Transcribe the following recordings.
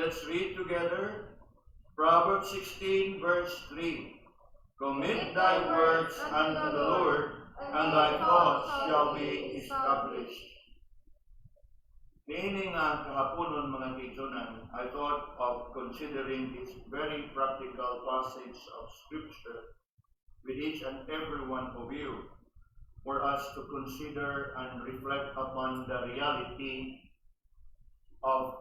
let's read together. Proverbs 16 verse 3. Commit thy words unto the Lord, and thy thoughts shall be established. Meaning kahaponon mga kaibigan, I thought of considering this very practical passage of Scripture with each and every one of you for us to consider and reflect upon the reality of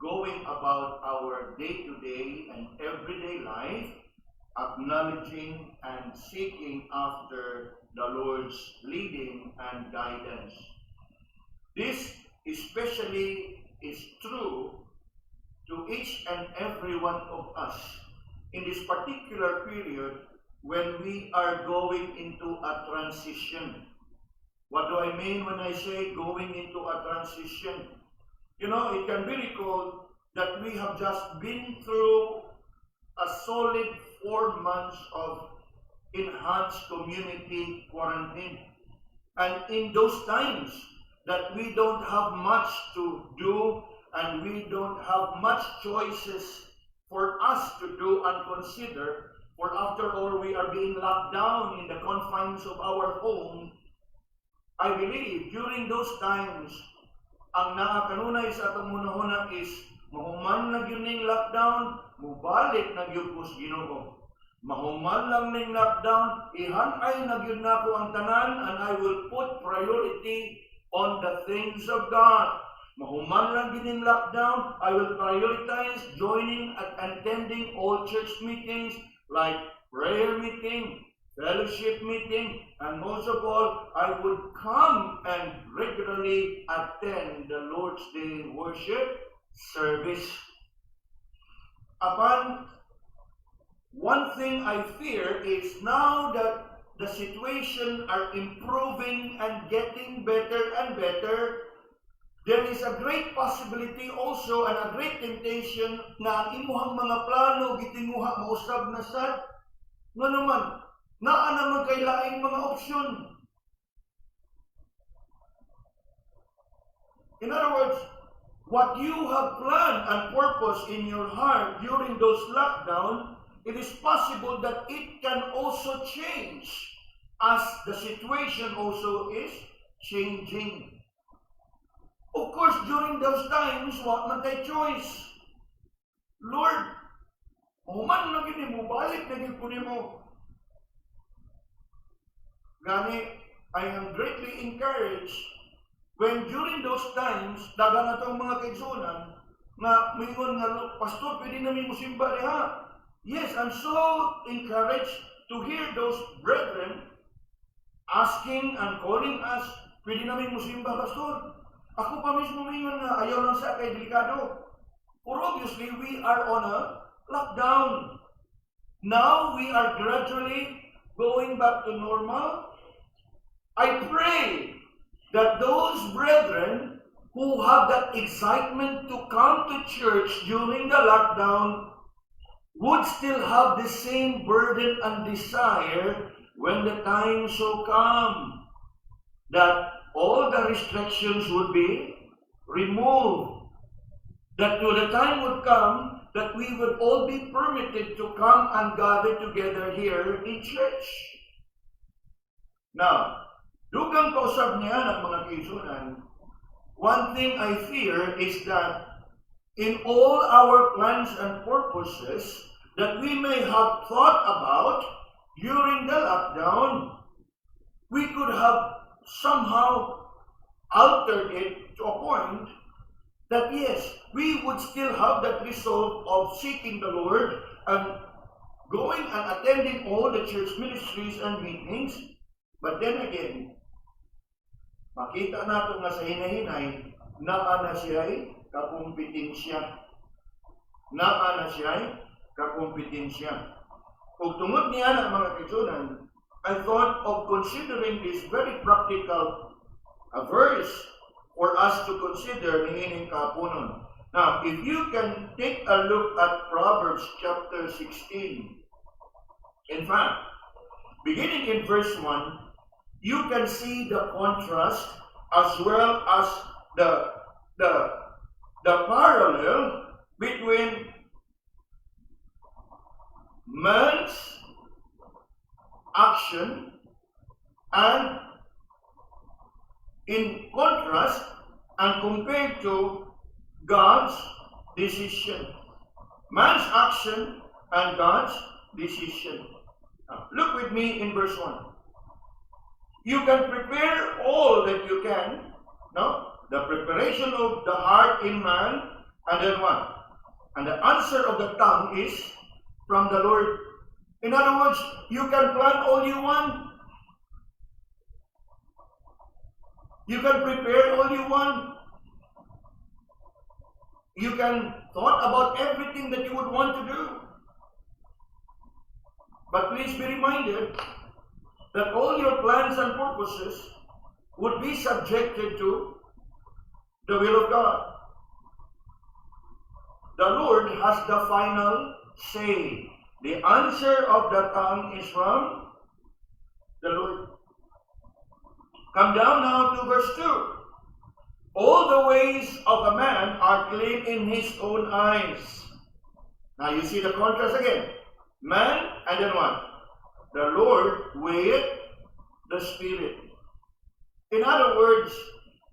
going about our day-to-day and everyday life, acknowledging and seeking after the Lord's leading and guidance. This especially is true to each and every one of us in this particular period when we are going into a transition. What do I mean when I say going into a transition? You know, it can be recalled that we have just been through a solid 4 months of enhanced community quarantine. And in those times that we don't have much to do and we don't have much choices for us to do and consider, for after all we are being locked down in the confines of our home, I believe during those times, ang nakakanunay sa atong munahuna is mahuman na yun ning lockdown, mubalik na yun ko sa Ginoo. Mahuman lang ning lockdown, ihanay na yun na ko ang tanan, and I will put priority on the things of God. Mahuman lang din in lockdown, I will prioritize joining and attending all church meetings like prayer meeting, fellowship meeting, and most of all, I would come and regularly attend the Lord's Day worship service. Upon one thing I fear is now that the situation are improving and getting better and better, there is a great possibility also and a great temptation na ang imuhang mga plano gitinguha mausab na sad. Nga naman, naa naman kay laing mga opsyon. In other words, what you have planned and purpose in your heart during those lockdown, it is possible that it can also change as the situation also is changing. Of course, during those times, what man tayo choice? Lord, human na gini mo, balik na gini po mo. Gani, I am greatly encouraged when during those times, dagang atong mga kaigsunan, na mingon nga, Pastor, pwede namin musimba niya. Yes, I'm so encouraged to hear those brethren asking and calling us, pwede namin musimba, Pastor. Ako pa mismo mingon nga, ayaw lang sa kay delikado. For obviously, we are on a lockdown. Now, we are gradually going back to normal. I pray that those brethren who have that excitement to come to church during the lockdown would still have the same burden and desire when the time shall come, that all the restrictions would be removed, that to the time would come that we would all be permitted to come and gather together here in church. Now, dugang kausap niya ng mga kaisunan, one thing I fear is that in all our plans and purposes that we may have thought about during the lockdown, we could have somehow altered it to a point that yes, we would still have that resolve of seeking the Lord and going and attending all the church ministries and meetings. But then again, makita nato nga sa hinahinay, naa na siya'y kakumpetensya. Naa na siya'y kakumpetensya. Kung tungod niya ng mga kaisunan, I thought of considering this very practical verse for us to consider niining kapunon. Now, if you can take a look at Proverbs chapter 16, in fact, beginning in verse 1, you can see the contrast as well as the parallel between man's action and in contrast and compared to God's decision. Man's action and God's decision. Now, look with me in verse 1. You can prepare all that you can, no? The preparation of the heart in man, and then what? And the answer of the tongue is from the Lord. In other words, you can plan all you want. You can prepare all you want. You can thought about everything that you would want to do. But please be reminded that all your plans and purposes would be subjected to the will of God. The Lord has the final say. The answer of the tongue is from the Lord. Come down now to verse 2. All the ways of a man are clean in his own eyes. Now you see the contrast again. Man, and then what? The Lord weigheth the Spirit. In other words,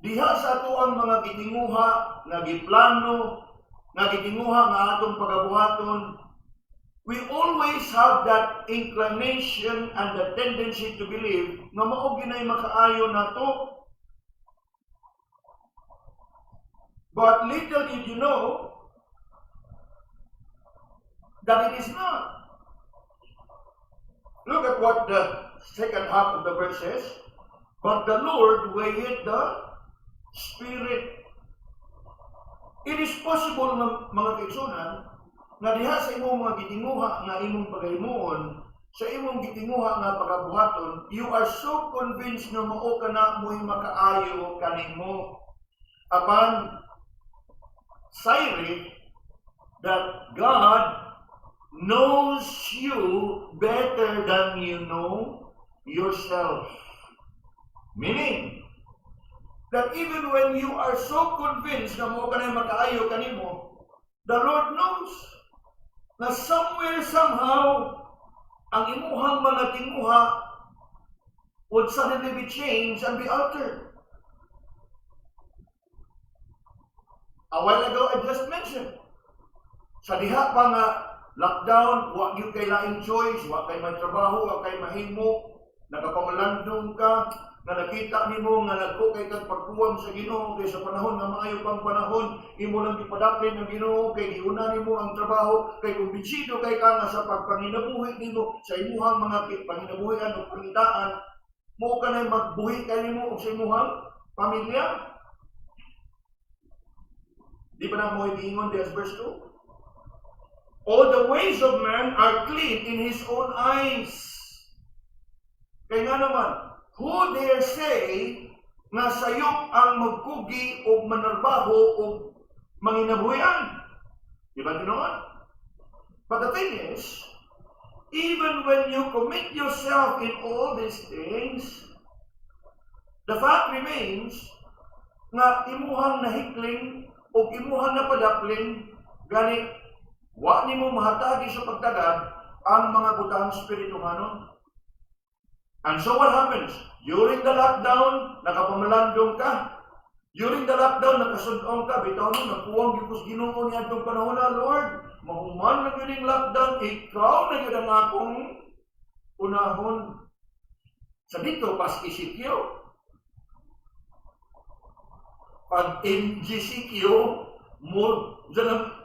diha sa ato ang mga gitinguha, nga giplano, nga gitinguha nga atong pagabuhaton, we always have that inclination and the tendency to believe nga mao ginay makaayo nato. But little did you know that it is not. Look at what the second half of the verse says. But the Lord weigheth the Spirit. It is possible, mga kaigsunan, na diha sa imong mga gitinguha nga imong paghimuon, sa imong gitinguha nga pagabuhaton, you are so convinced na mao kana mo'y makaayo kanimo. Apan Syri, that God knows you better than you know yourself. Meaning, that even when you are so convinced na mo kanay makaayo kanimo, the Lord knows na somewhere, somehow, ang imuhang mga tinguha would suddenly be changed and be altered. A while ago, I just mentioned, sa diha pa nga lockdown, wa gyud kay laing choice, wa kay may trabaho, wa kay mahimo, nagapamalandong ka, na nakita nimo nga nagko kay kag pagkuwam sa Ginoo kay sa panahon nga maayo pang panahon, imo lang gipadaplin ng Ginoo kay giuna nimo ang trabaho, kay kumbinsido kay ka nga sa pagpanginabuhi nimo sa imuhang mga panginabuhian o pangitaan, mo kanay magbuhi kay nimo og sa imuhang pamilya. Di ba na mo iingon des verse 2? All the ways of man are clean in his own eyes. Kaya nga naman, who dare say na sayop ang magkugi o manarbaho o manginabuhian? Di ba ganoon? But the thing is, even when you commit yourself in all these things, the fact remains na imuhang nahikling o imuhang napadaplin, gani, wa nimo mahatagi sa pagtagad ang mga butang spirituhanon. And so what happens? During the lockdown, nakapamalandong ka. During the lockdown, nakasundong ka. Bitaw mo, nakuwang gipos Ginoo niya itong panahon na, Lord, mahuman na yun yung lockdown, ikaw na yun ang akong unahon. Sa dito, pas isikyo. Pag in GCQ, moderate.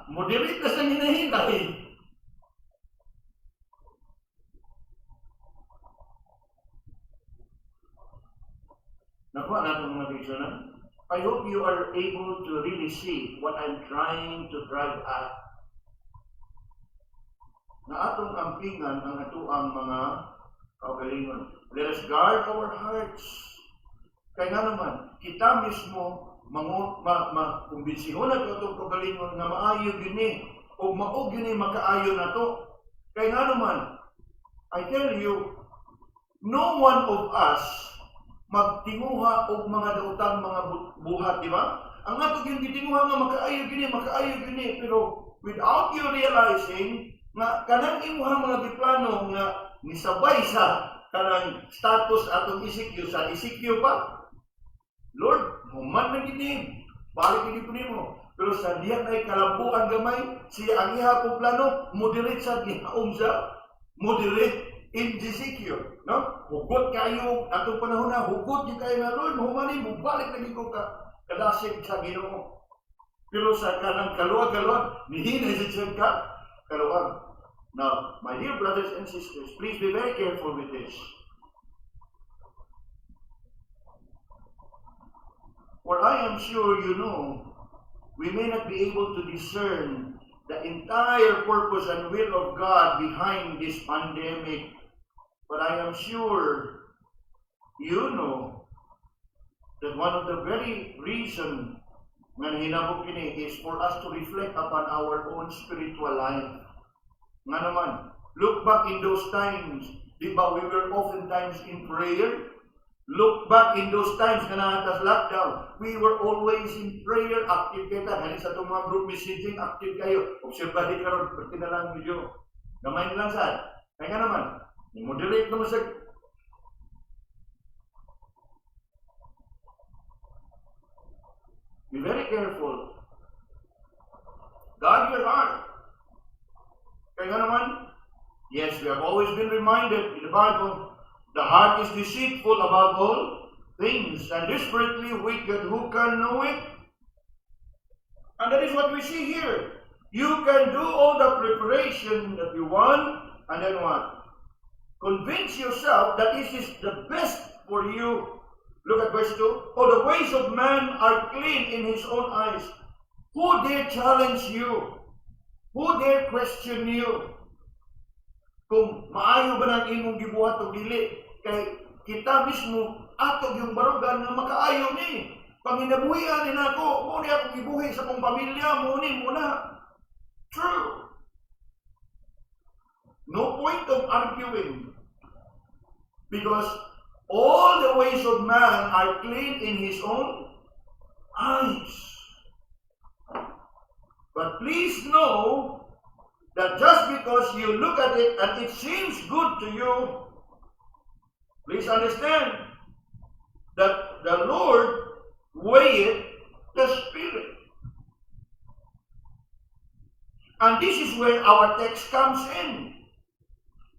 Moderate na sa hinahinay. Nakuha natin mga kaibigan. I hope you are able to really see what I'm trying to drive at. Na atong ampingan ang atuang mga kaugalingon. Let us guard our hearts. Kaya nga naman, kita mismo kumbinsiyon na itong kaugalingon na maayo gini o maog gini makaayo na to. Kaya nga naman, I tell you, no one of us magtinguha og mga daotang mga buhat, di ba? ang ato yung gitinguha nga makaayo gini, pero without you realizing nga kanang imuhang mga diplano nga nisabay sa kanang status atong ECQ sa ECQ pa, Lord, human na gini, balik gini po nimo. Pero sa diya na kalabuan gamay, siya ang iha po plano, moderate sa gihaom siya, moderate in ECQ. No? Hugot kayo, atong panahon na, hugot niyo kayo na, Lord, humanin mo, balik na gito ka, kadasig sa Ginoo. Pero sa kanang kaluwag, nihinay sa siya ka, kaluwag. Now, my dear brothers and sisters, please be very careful with this. For I am sure you know, we may not be able to discern the entire purpose and will of God behind this pandemic, but I am sure you know that one of the very reasons nga hinabog kini is for us to reflect upon our own spiritual life. Nga naman, look back in those times, di ba we were oftentimes in prayer? Look back in those times na natas lockdown, we were always in prayer, active kita. Ganit sa itong mga group messaging, active kayo. Observa di karon, pati na lang video. Gamay na lang saan. Kaya nga naman, moderate naman sa... Be very careful. Guard your heart. Kaya nga naman, yes, we have always been reminded in the Bible, the heart is deceitful above all things and desperately wicked. Who can know it? And that is what we see here. You can do all the preparation that you want, and then what? Convince yourself that this is the best for you. Look at verse 2. For the ways of man are clean in his own eyes. Who dare challenge you? Who dare question you? Kung maayo ba ng imong gibuhat o dili, kay kita mismo, ato yung barugan na makaayo ni. Panginabuhian din ako, muna akong gibuhi sa kong pamilya, muna. True. No point of arguing. Because all the ways of man are clean in his own eyes. But please know that just because you look at it and it seems good to you, please understand that the Lord weigheth the Spirit. And this is where our text comes in.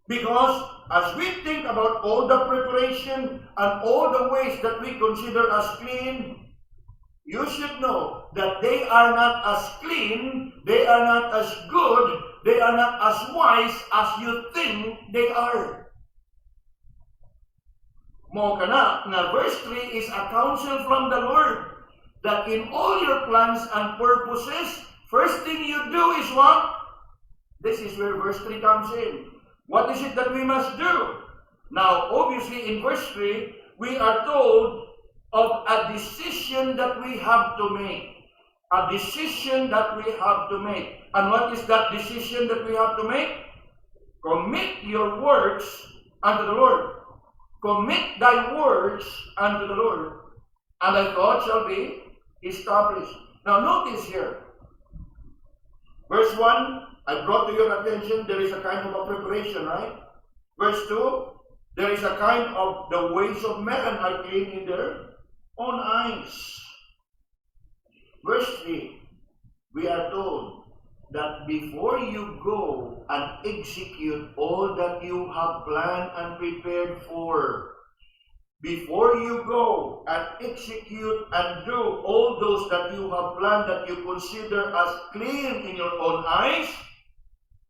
Because as we think about all the preparation and all the ways that we consider as clean, you should know that they are not as clean, they are not as good, they are not as wise as you think they are. Mo kana nga verse 3 is a counsel from the Lord that in all your plans and purposes, first thing you do is what? This is where verse 3 comes in. What is it that we must do? Now, obviously in verse 3, we are told of a decision that we have to make. A decision that we have to make. And what is that decision that we have to make? Commit your works unto the Lord. Commit thy works unto the Lord, and thy thoughts shall be established. Now notice here, verse 1, I brought to your attention, there is a kind of a preparation, right? Verse 2, there is a kind of the ways of man are clean in their own eyes. Verse 3, we are told that before you go and execute all that you have planned and prepared for, before you go and execute and do all those that you have planned that you consider as clean in your own eyes,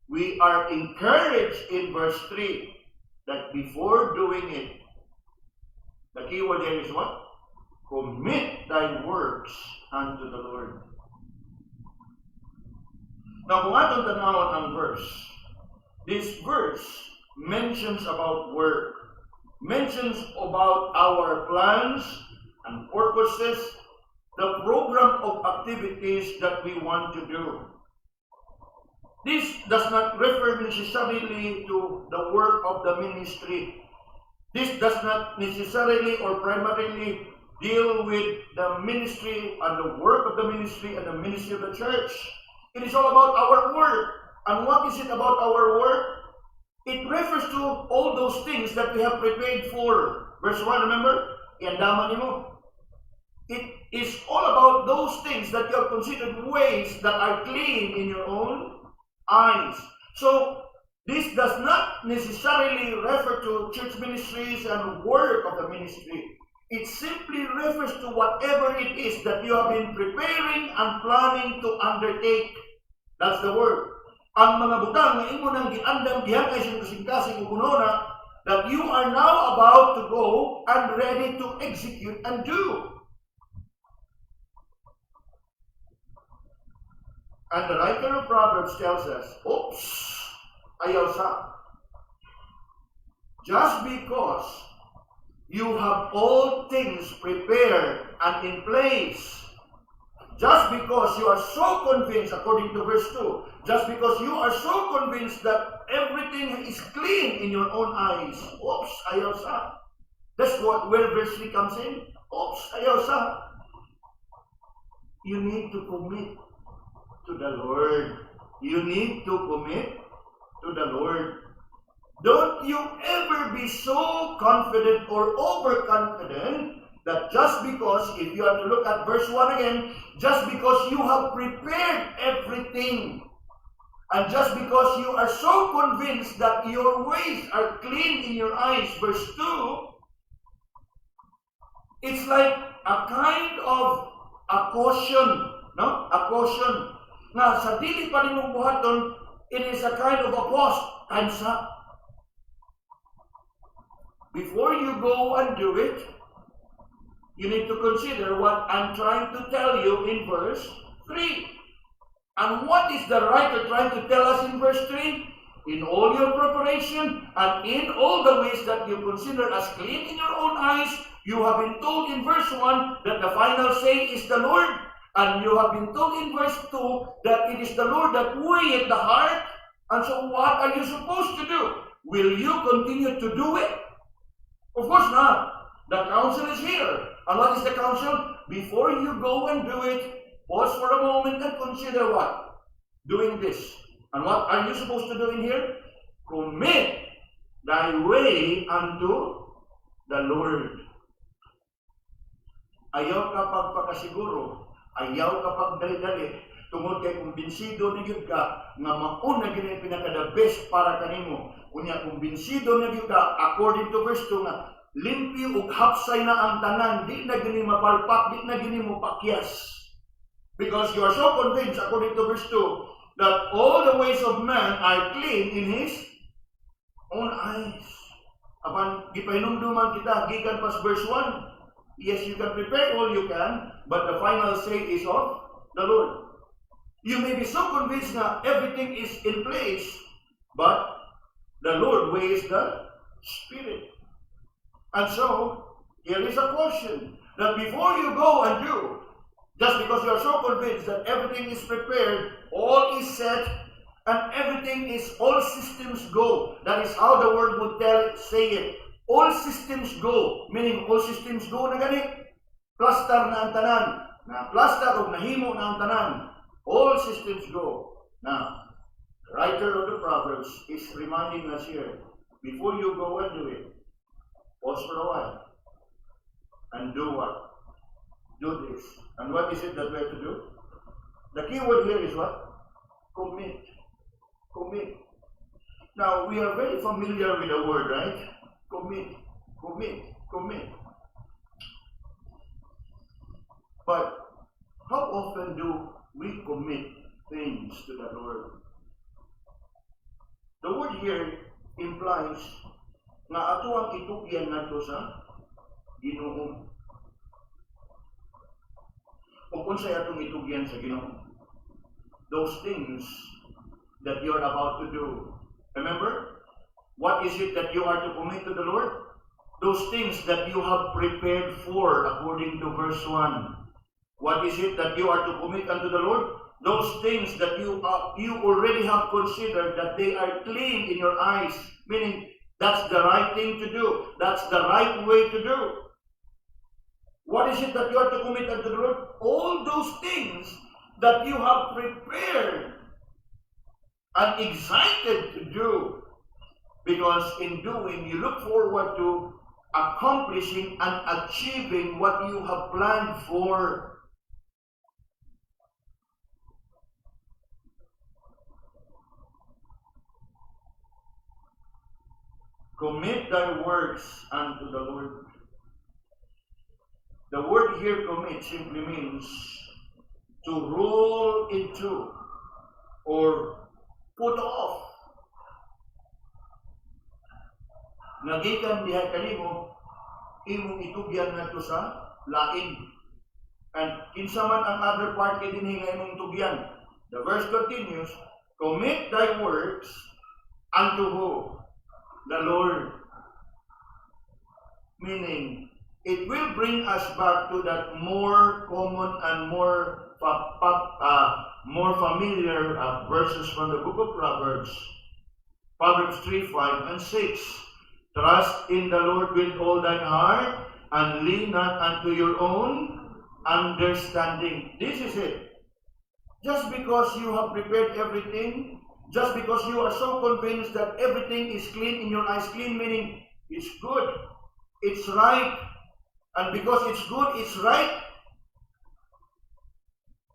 we are encouraged in verse 3 that before doing it, the key word there is what? Commit thy works unto the Lord. Now, kung atong tanawon ang verse, this verse mentions about work, mentions about our plans and purposes, the program of activities that we want to do. This does not refer necessarily to the work of the ministry. This does not necessarily or primarily deal with the ministry and the work of the ministry and the ministry of the church. It is all about our work. And what is it about our work? It refers to all those things that we have prepared for. Verse 1, remember? Iandaman mo. It is all about those things that you have considered ways that are clean in your own eyes. So, this does not necessarily refer to church ministries and work of the ministry. It simply refers to whatever it is that you have been preparing and planning to undertake. That's the word. Ang mga butang na imo nang giandam gihangay sa kasing-kasing ugunona that you are now about to go and ready to execute and do. And the writer of Proverbs tells us, oops, ayaw sa. Just because you have all things prepared and in place, just because you are so convinced, according to verse 2, just because you are so convinced that everything is clean in your own eyes, oops, ayaw sa. That's where verse 3 comes in. Oops, ayaw sa. You need to commit to the Lord. You need to commit to the Lord. Don't you ever be so confident or overconfident that just because, if you have to look at verse 1 again, just because you have prepared everything, and just because you are so convinced that your ways are clean in your eyes, verse 2, it's like a kind of a caution, no? A caution. Na sa dili pa nimong buhaton, it is a kind of a pause. Time's up. Before you go and do it, you need to consider what I'm trying to tell you in verse 3. And what is the writer trying to tell us in verse 3? In all your preparation and in all the ways that you consider as clean in your own eyes, you have been told in verse 1 that the final say is the Lord. And you have been told in verse 2 that it is the Lord that weigheth the heart. And so what are you supposed to do? Will you continue to do it? Of course not. The counsel is here. And what is the counsel? Before you go and do it, pause for a moment and consider what? Doing this. And what are you supposed to do in here? Commit thy way unto the Lord. Ayaw ka pagpakasiguro. Ayaw kapag dali-dali, tungod kay kumbinsido na gyud ka nga maun na gyud pinaka-the best para kanimo. Kunya kumbinsido na gyud ka according to verse 2 nga limpyo ug hapsay na ang tanan, di na gini mapalpak, di na gini mo pakyas. Because you are so convinced according to verse 2 that all the ways of man are clean in his own eyes. Apan gipahinumduman kita gikan pas verse 1. Yes, you can prepare all you can, but the final say is of the Lord. You may be so convinced that everything is in place, but the Lord weighs the Spirit. And so, here is a caution that before you go and do, just because you are so convinced that everything is prepared, all is set, and everything is, all systems go. That is how the word would say it. All systems go, meaning all systems go na gani, plaster na ang tanan, na plaster o nahimo na ang tanan, all systems go. Now, the writer of the Proverbs is reminding us here, before you go and do it, pause for a while, and do what? Do this. And what is it that we have to do? The key word here is what? Commit. Commit. Now, we are very familiar with the word, right? Commit, commit, commit. But how often do we commit things to the Lord? The word here implies na ato ang itugyan nato sa Ginoo. O kung sa atong itugyan sa Ginoo, those things that you are about to do. Remember? What is it that you are to commit to the Lord? Those things that you have prepared for, according to verse 1. What is it that you are to commit unto the Lord? Those things that you already have considered that they are clean in your eyes. Meaning, that's the right thing to do. That's the right way to do. What is it that you are to commit unto the Lord? All those things that you have prepared and excited to do. Because in doing, you look forward to accomplishing and achieving what you have planned for. Commit thy works unto the Lord. The word here, commit, simply means to roll into or put off. Nagikan diha kanimo, imong itugyan ngadto sa lain. And kinsa man ang other part kay dinhi nga imong tugyan. The verse continues, commit thy works unto who? The Lord. Meaning, it will bring us back to that more common and more familiar verses from the book of Proverbs. Proverbs 3, 5, and 6. Trust in the Lord with all thine heart, and lean not unto your own understanding. This is it. Just because you have prepared everything, just because you are so convinced that everything is clean in your eyes, clean meaning it's good, it's right, and because it's good, it's right,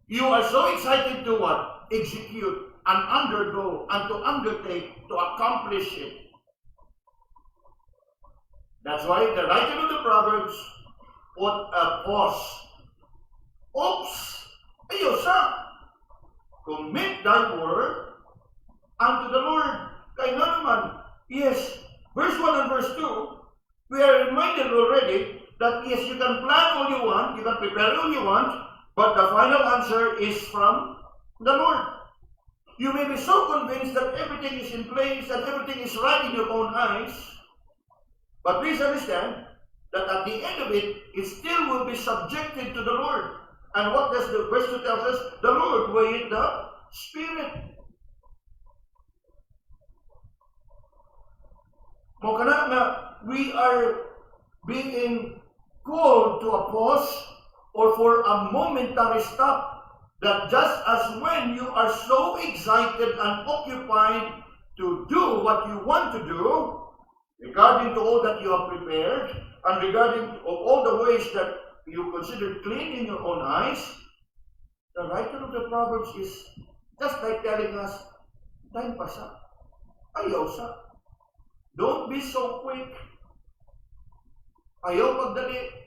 you are so excited to what? Execute and undergo and to undertake to accomplish it. That's why the writer of the Proverbs put a pause. Oops! Ayosa! Commit thy word unto the Lord. Kaya nga naman, yes, verse 1 and verse 2, we are reminded already that yes, you can plan all you want, you can prepare all you want, but the final answer is from the Lord. You may be so convinced that everything is in place and everything is right in your own eyes, but please understand that at the end of it, it still will be subjected to the Lord. And what does the verse 2 tell us? The Lord weigheth the Spirit. We are being called to a pause or for a momentary stop, that just as when you are so excited and occupied to do what you want to do, regarding to all that you have prepared, and regarding to all the ways that you consider clean in your own eyes, the writer of the Proverbs is just like telling us, time pa sa, ayaw sa. Don't be so quick. Ayaw pagdali.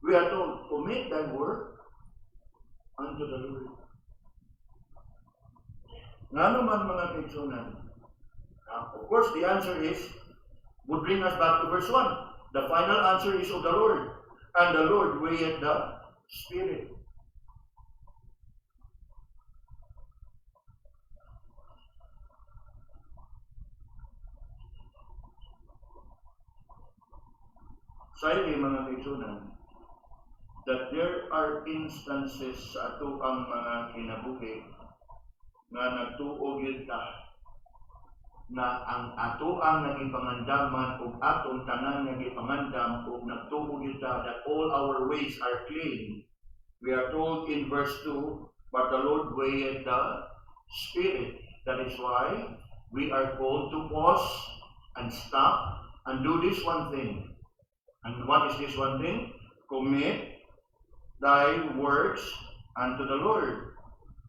We are told, commit thy word unto the Lord. Nga naman mga kaitsunan, of course, the answer would bring us back to verse 1. The final answer is of the Lord. And the Lord weigheth the Spirit. Sayang mga kaitsunan, that there are instances sa ato ang mga kinabuhi nga nagtuog yun ta na ang ato ang nagipangandaman ug atong tanan nagipangandam ug nagtuog yun ta that all our ways are clean. We are told in verse 2, but the Lord weigheth the Spirit. That is why we are called to pause and stop and do this one thing. And what is this one thing? Commit thy works unto the Lord.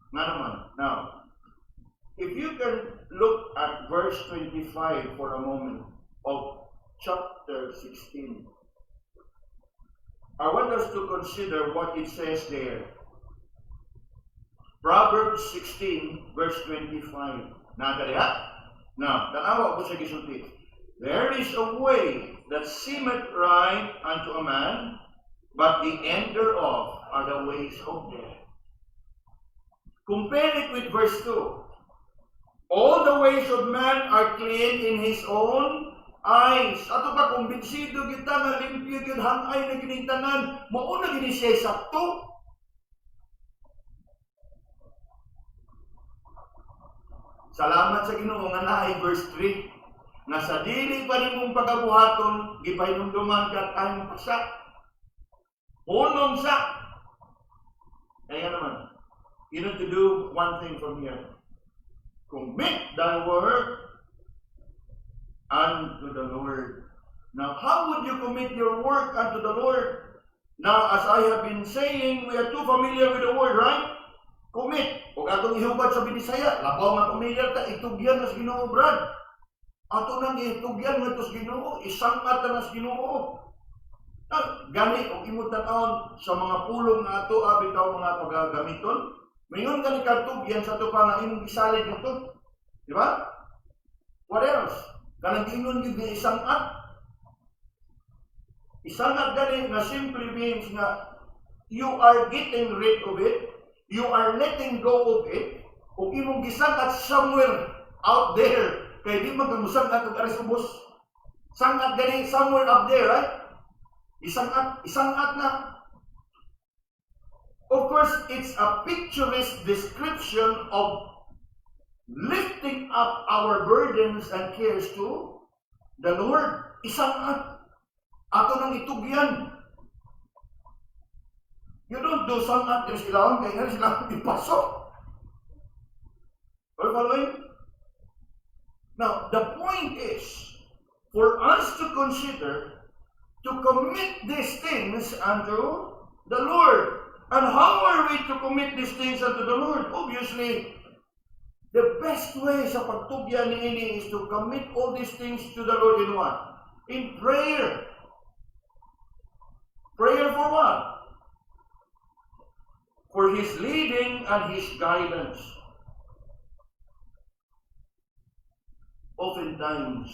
Now, if you can look at verse 25 for a moment of chapter 16, I want us to consider what it says there. Proverbs 16, verse 25. Nakariha? Now, tanawa ko sa gisulti. There is a way that seemeth right unto a man, but the end thereof are the ways of death. Compare it with verse 2. All the ways of man are clean in his own eyes. Ato pa kumbinsido kita nga limpyo gyud hangay na kining tanan, mao na gini siya sakto. Salamat sa Ginoo nga naay verse 3 nga sa dili pa nimong pagabuhaton gipahinumduman kat tayong pasak. Unong sa. Kaya naman, you need to do one thing from here. Commit thy work unto the Lord. Now, how would you commit your work unto the Lord? Now, as I have been saying, we are too familiar with the word, right? Commit. Kung atong ihubad sa Binisaya, labaw nga pamilyar ta, itugyan na sa Ginoo, Brad. Ato nang itugyan nga ito sa Ginoo, isangat na sa Ginoo. Gani, kung imutan sa mga pulong na ato, bitaw mga pagagamiton, mayon gani katugyan sa ito pa nga imong gisalig na ito. Di ba? What else? Kanang ingon yun ni isangat. Isangat gani nga simply means nga you are getting rid of it, you are letting go of it, kung imong gisangat somewhere out there, kaya di magkamusangat ang arisubos. Sangat gani somewhere up there, right? Isangat na. Of course, it's a picturesque description of lifting up our burdens and cares to the Lord. Isangat. Ato nang itugyan. You don't do sangat din silang, kaya silang ipasok. Are you following? Now, the point is, for us to consider to commit these things unto the Lord. And how are we to commit these things unto the Lord? Obviously, the best way sa pagtugyan ni ini is to commit all these things to the Lord in what? In prayer. Prayer for what? For His leading and His guidance. Oftentimes,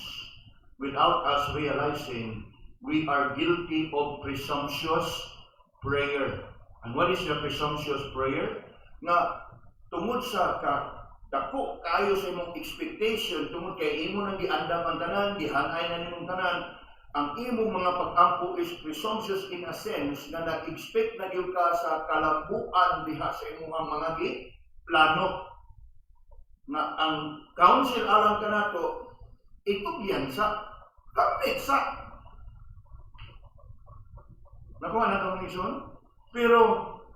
without us realizing, we are guilty of presumptuous prayer. And what is your presumptuous prayer? Nga, tungod sa dako kayo sa imong expectation, tungod kay imo nang giandam ang tanan, gihanay na nimong tanan, ang imong mga pag-ampo is presumptuous in a sense na nag-expect na gyud ka sa kalambuan diha sa imong mga plano. Na ang counsel alang kanato, itugyan sa kapit sa nakuha na itong mission. Pero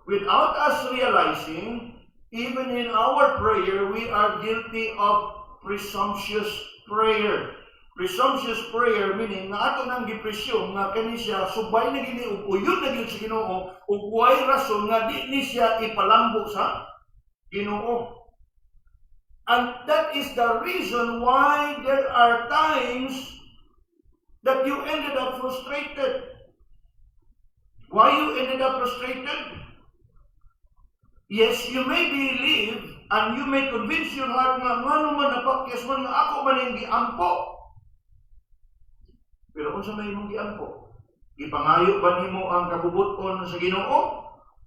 without us realizing, even in our prayer, we are guilty of presumptuous prayer. Presumptuous prayer meaning nga ato nang gipresyon nga kani siya subay na gini ug uyod na gyud sa Ginoo ug way rason nga di ni siya ipalambo sa Ginoo. And that is the reason why there are times that you ended up frustrated. Why you ended up frustrated? Yes, you may believe and you may convince your heart nga ngano man napakyas man nga ako man yung giampo. Pero kung sa may imong giampo, ipangayo ba nimo ang kabubuton sa Ginoo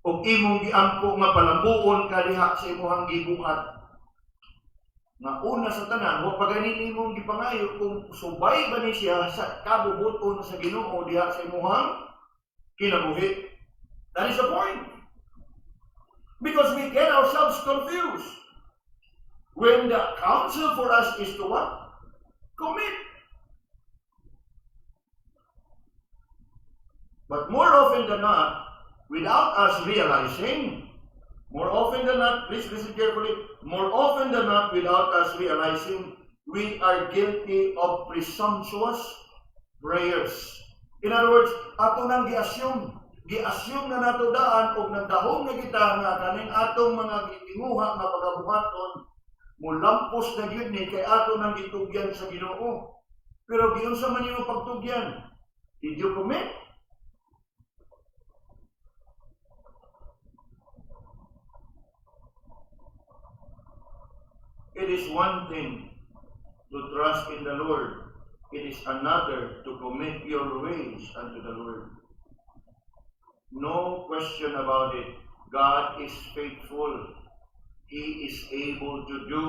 o imong giampo nga palambuon ka diha sa imong gibuhat? Nga una sa tanan, wa pa gani imong gipangayo kung subay ba ni siya sa kabubuton sa Ginoo diha sa imong kinabuhi. That is the point. Because we get ourselves confused. When the counsel for us is to what? Commit. But more often than not, without us realizing, more often than not, please listen carefully, more often than not, without us realizing, we are guilty of presumptuous prayers. In other words, ato nang gi-assume na nato daan o nagdahom na kita nga kaning atong mga gitinguha nga pagabuhaton mulampos na gyud ni kay ato nang gitugyan sa Ginoo. Pero giunsa man imong pagtugyan? Did you commit? It is one thing to trust in the Lord. It is another to commit your ways unto the Lord. No question about it. God is faithful. He is able to do.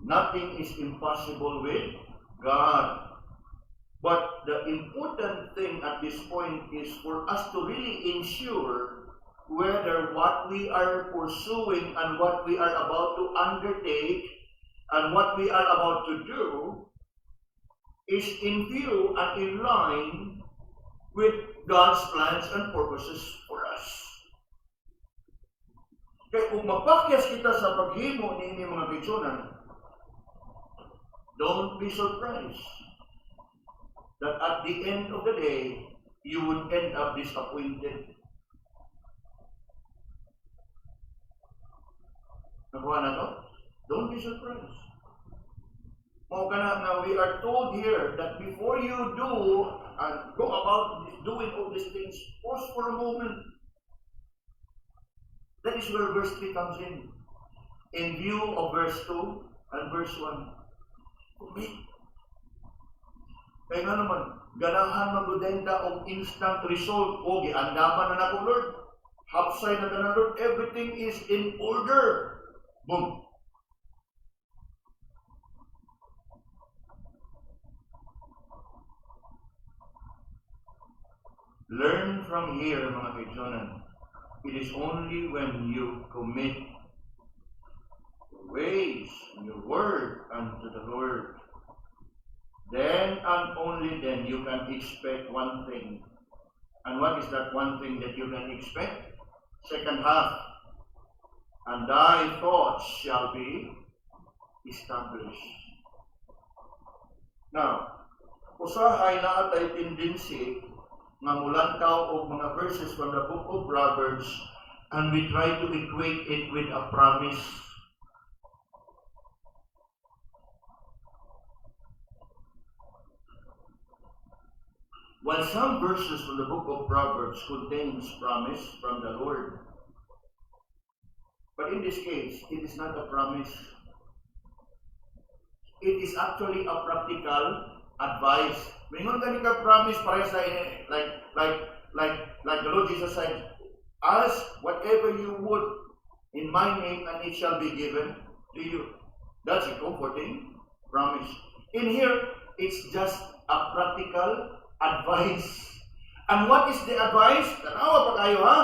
Nothing is impossible with God. But the important thing at this point is for us to really ensure whether what we are pursuing and what we are about to undertake and what we are about to do is in view and in line with God's plans and purposes for us. Kaya kung mapakyas kita sa paghimo ni mga kitsunan, don't be surprised that at the end of the day, you would end up disappointed. Nakuha na to? Don't be surprised. Now we are told here that before you do and go about doing all these things, pause for a moment. That is where verse 3 comes in view of verse 2 and verse 1. Commit. Kaya nga naman, ganahan magudenta og instant result. O, giandaman na na ko, Lord. Hapsay na na, Lord. Everything is in order. Boom. Learn from here, mga kaibigan. It is only when you commit your ways and your word unto the Lord, then and only then you can expect one thing. And what is that one thing that you can expect? Second half. And thy thoughts shall be established. Now, usahay na atay tendency nga mulantaw og mga verses from the book of Proverbs, and we try to equate it with a promise. While some verses from the book of Proverbs contains promise from the Lord, but in this case, it is not a promise. It is actually a practical advice. Mingon ka ni ka promise para sa like the Lord Jesus said, ask whatever you would in my name and it shall be given to you. That's a comforting promise. In here, it's just a practical advice. And what is the advice? Tanawa pa kayo, ha?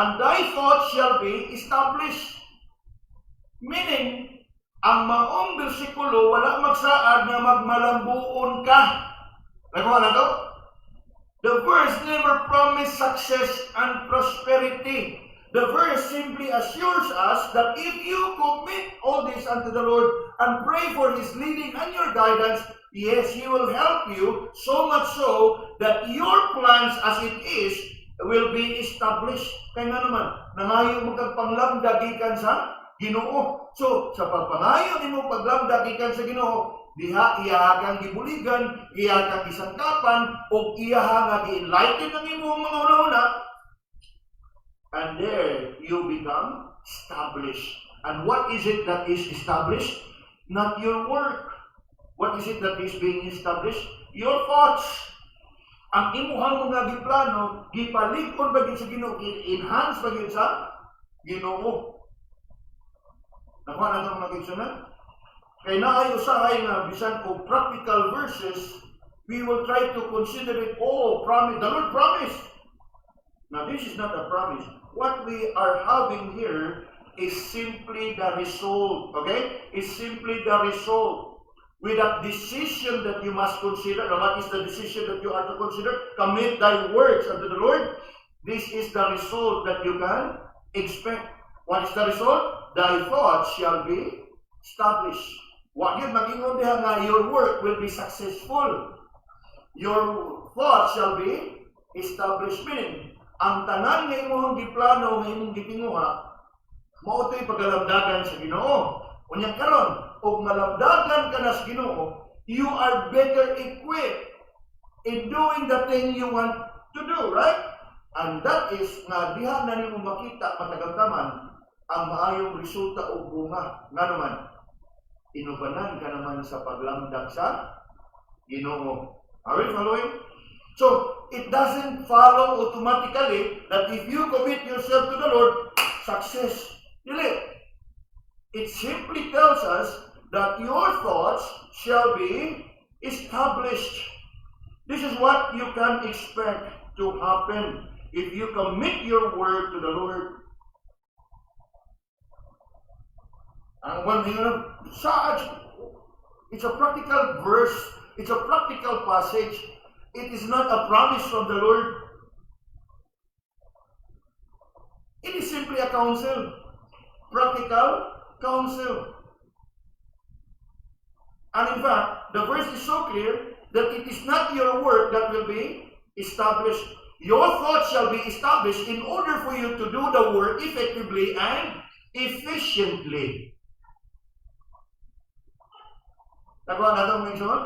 And thy thoughts shall be established. Meaning, ang maong bersikulo wala magsaad na magmalambuon ka. Nakuha na to? The verse never promised success and prosperity. The verse simply assures us that if you commit all this unto the Lord and pray for His leading and your guidance, yes, He will help you, so much so that your plans as it is will be established. Kaya nga naman, nangayo mo kang panglamdag ikan sa Ginoo. So, sa pagpangayo ni mo paglamdag ikan sa Ginoo, diha iya kang gibuligan, iya kang isangkapan, o iya nga gi-enlighten ng imong mga una-una, and there you become established. And what is it that is established? Not your work. What is it that is being established? Your thoughts. Ang imuhang mga giplano, gipalikon ba sa Ginoo, gi-enhance ba sa Ginoo. Nakuha na itong mga kaibigan? Kaya naayo usahay na bisan o practical verses, we will try to consider it all promise. The Lord promised. Now this is not a promise. What we are having here is simply the result. Okay? It's simply the result. With that decision that you must consider. Now what is the decision that you are to consider? Commit thy words unto the Lord. This is the result that you can expect. What is the result? Thy thoughts shall be established. Wag yun mag-ingon diha nga your work will be successful. Your thoughts shall be established. Meaning, ang tanan nga imong giplano nga imong gitinguha, mao to'y pagalamdagan sa Ginoo. Unyang karon, og malamdagan ka na sa Ginoo, you are better equipped in doing the thing you want to do, right? And that is nga diha na nimo makita matagamtaman ang maayong resulta o bunga. Nga naman, inubanan ka naman sa paglamdag sa Ginoo. Are we following? So, it doesn't follow automatically that if you commit yourself to the Lord, success. Dili. It simply tells us that your thoughts shall be established. This is what you can expect to happen if you commit your word to the Lord. Ang one thing, it's a practical verse, it's a practical passage. It is not a promise from the Lord. It is simply a counsel. Practical counsel. And in fact, the verse is so clear that it is not your work that will be established. Your thoughts shall be established in order for you to do the work effectively and efficiently. Nakuha na itong mention?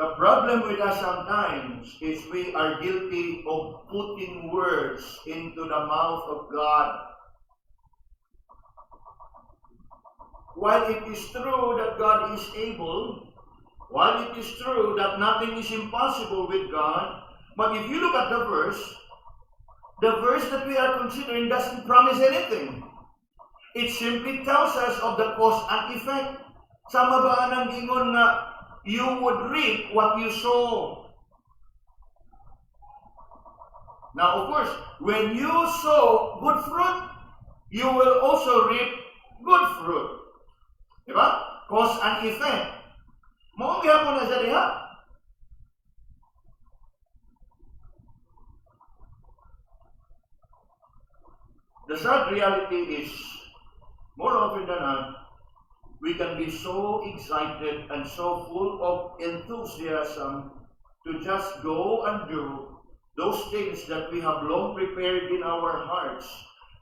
The problem with us sometimes is we are guilty of putting words into the mouth of God. While it is true that God is able, while it is true that nothing is impossible with God, but if you look at the verse that we are considering doesn't promise anything. It simply tells us of the cause and effect. Sama ba ang gingon nga, you would reap what you sow. Now, of course, when you sow good fruit, you will also reap good fruit. Diba? Cause and effect. Maong gihapon na siya diha. The sad reality is, more often than not, we can be so excited and so full of enthusiasm to just go and do those things that we have long prepared in our hearts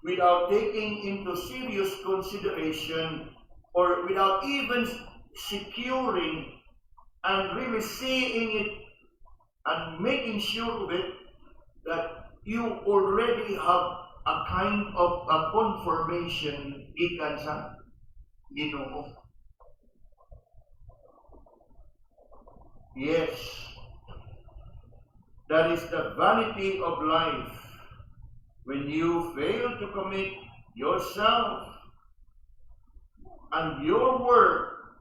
without taking into serious consideration or without even securing and really seeing it and making sure of it that you already have a kind of a confirmation ikan sa Ginoo. Yes, that is the vanity of life. When you fail to commit yourself and your work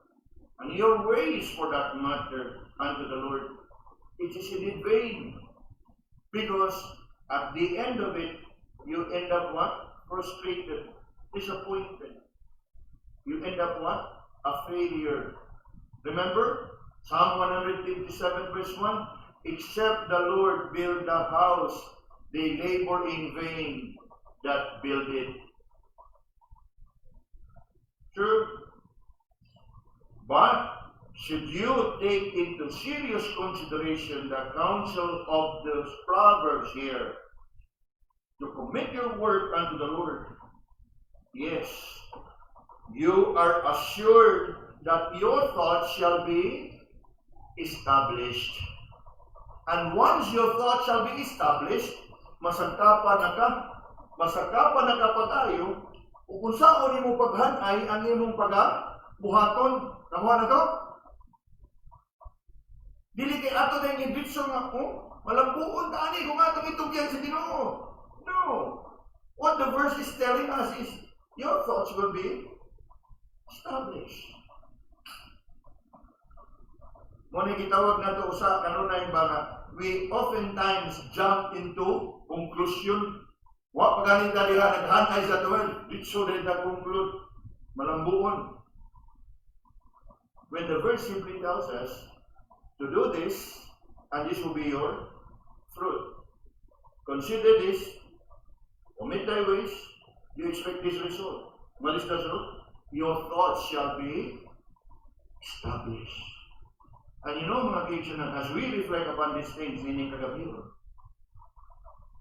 and your ways for that matter unto the Lord, it is in vain. Because at the end of it, you end up what? Frustrated, disappointed. You end up what? A failure. Remember? Psalm 157 verse 1, except the Lord build the house, they labor in vain that build it. True. But should you take into serious consideration the counsel of the Proverbs here, to commit your work unto the Lord, yes, you are assured that your thoughts shall be established. And once your thoughts shall be established, masagkapan na ka pag-ayo, kung saan mo paghanay ang imong buhaton. Nakuha na to? Dili kay ato na yung inditso nga, malambuon ta ani kung atong itugyan sa Ginoo. No. What the verse is telling us is, your thoughts will be established. Muna gitawag na ito sa kanunay ba nga, we oftentimes jump into conclusion. Wa pagaling ka diha, naghanay sa tuwan, ditso din na conclude, malambuon. When the verse simply tells us to do this, and this will be your fruit. Consider this, commit thy ways, you expect this result. What is the result? Your thoughts shall be established. And you know mga kaibigan, as we reflect upon these things, meaning kagabi,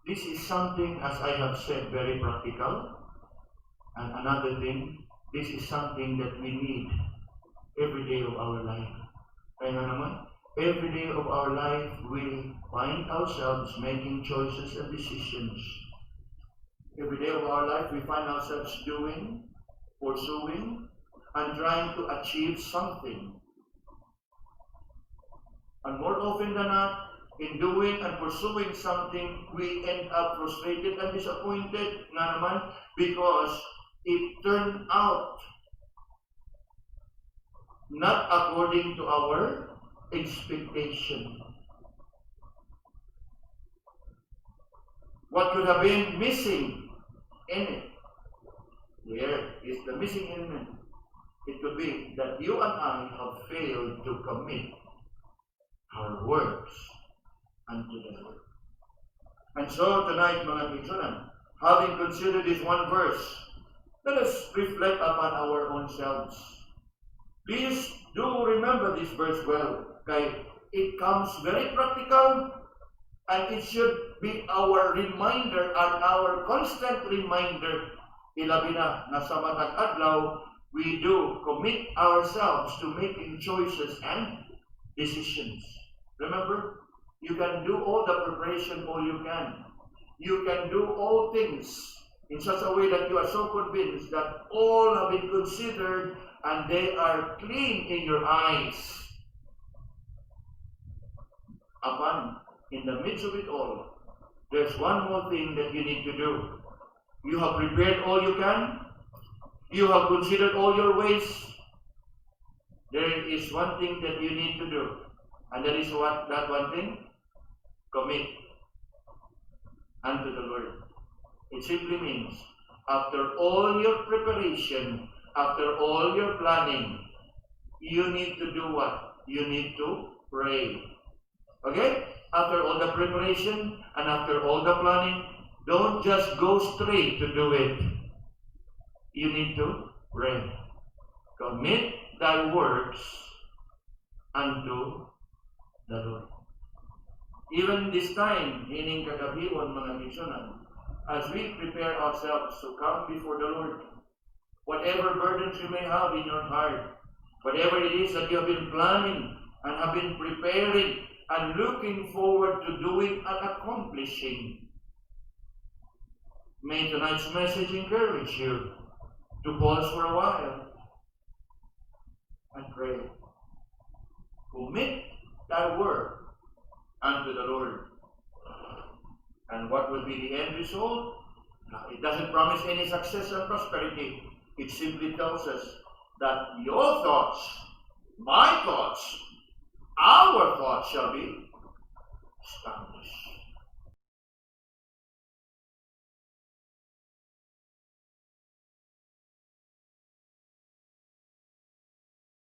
this is something, as I have said, very practical. And another thing, this is something that we need every day of our life. Kaya nga naman, every day of our life, we find ourselves making choices and decisions. Every day of our life, we find ourselves doing, pursuing, and trying to achieve something. And more often than not, in doing and pursuing something, we end up frustrated and disappointed nga naman because it turned out not according to our expectation. What could have been missing in it? Here is the missing element. It could be that you and I have failed to commit our works unto the Lord. And so tonight, mga kaibigan, having considered this one verse, let us reflect upon our own selves. Please do remember this verse well. Okay? It comes very practical, and it should be our reminder and our constant reminder. Ilabi na sa matag adlaw, we do commit ourselves to making choices and decisions. Remember, you can do all the preparation all you can. You can do all things in such a way that you are so convinced that all have been considered and they are clean in your eyes. Upon, in the midst of it all, there's one more thing that you need to do. You have prepared all you can. You have considered all your ways. There is one thing that you need to do. And that is what? That one thing? Commit unto the Lord. It simply means, after all your preparation, after all your planning, you need to do what? You need to pray. Okay? After all the preparation and after all the planning, don't just go straight to do it. You need to pray. Commit thy works unto the Lord. Even this time, hining kagabihon mga misyonan, as we prepare ourselves to come before the Lord, whatever burdens you may have in your heart, whatever it is that you have been planning and have been preparing and looking forward to doing and accomplishing, may tonight's message encourage you to pause for a while and pray. Commit thy work unto the Lord. And what will be the end result? It doesn't promise any success and prosperity. It simply tells us that your thoughts, my thoughts, our thoughts shall be established.